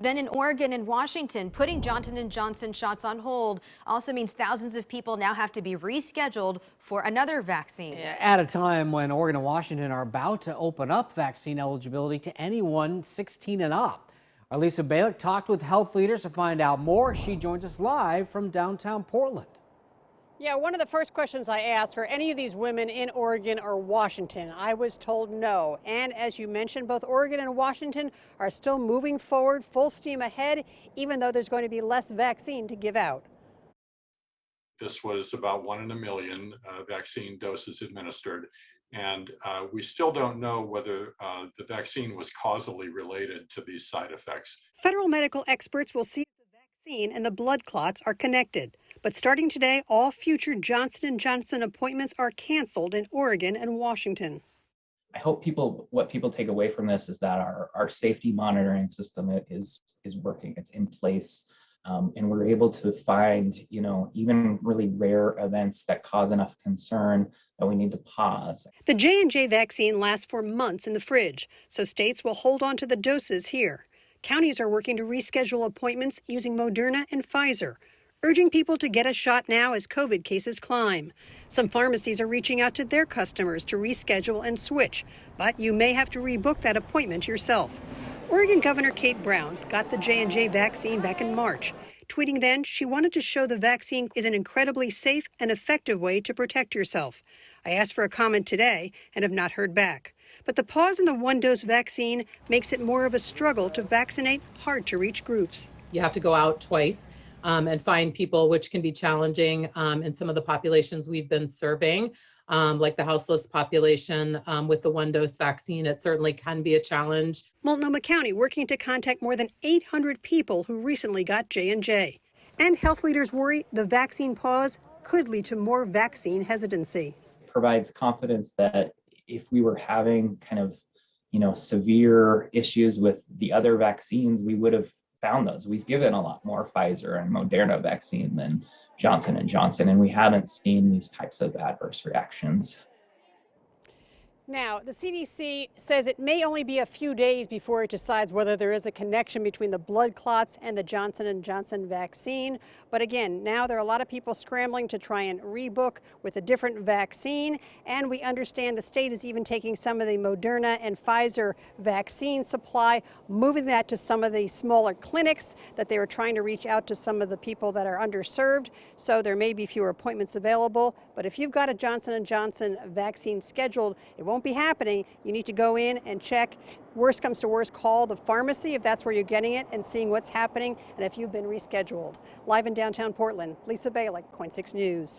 Then in Oregon and Washington, putting Johnson & Johnson shots on hold also means thousands of people now have to be rescheduled for another vaccine. At a time when Oregon and Washington are about to open up vaccine eligibility to anyone 16 and up. Our Lisa Balick talked with health leaders to find out more. She joins us live from downtown Portland. Yeah, one of the first questions I asked are any of these women in Oregon or Washington? I was told no. And as you mentioned, both Oregon and Washington are still moving forward, full steam ahead, even though there's going to be less vaccine to give out. This was about 1 in a million vaccine doses administered. And we still don't know whether the vaccine was causally related to these side effects. Federal medical experts will see if the vaccine and the blood clots are connected. But starting today, all future Johnson & Johnson appointments are canceled in Oregon and Washington. I hope what people take away from this is that our safety monitoring system is working. It's in place. And we're able to find, even really rare events that cause enough concern that we need to pause. The J&J vaccine lasts for months in the fridge, so states will hold on to the doses here. Counties are working to reschedule appointments using Moderna and Pfizer, urging people to get a shot now as COVID cases climb. Some pharmacies are reaching out to their customers to reschedule and switch, but you may have to rebook that appointment yourself. Oregon Governor Kate Brown got the J&J vaccine back in March, tweeting then she wanted to show the vaccine is an incredibly safe and effective way to protect yourself. I asked for a comment today and have not heard back. But the pause in the one-dose vaccine makes it more of a struggle to vaccinate hard-to-reach groups. You have to go out twice and find people, which can be challenging in some of the populations we've been serving, like the houseless population with the one-dose vaccine. It certainly can be a challenge. Multnomah County working to contact more than 800 people who recently got J&J. And health leaders worry the vaccine pause could lead to more vaccine hesitancy. It provides confidence that if we were having kind of, severe issues with the other vaccines, we would have found those. We've given a lot more Pfizer and Moderna vaccine than Johnson & Johnson, and we haven't seen these types of adverse reactions. Now, the CDC says it may only be a few days before it decides whether there is a connection between the blood clots and the Johnson & Johnson vaccine. But again, now there are a lot of people scrambling to try and rebook with a different vaccine. And we understand the state is even taking some of the Moderna and Pfizer vaccine supply, moving that to some of the smaller clinics that they were trying to reach out to some of the people that are underserved. So there may be fewer appointments available. But if you've got a Johnson & Johnson vaccine scheduled, it won't be happening. You need to go in and check. Worst comes to worst, call the pharmacy if that's where you're getting it and seeing what's happening and if you've been rescheduled. Live in downtown Portland, Lisa Balick, KOIN 6 News.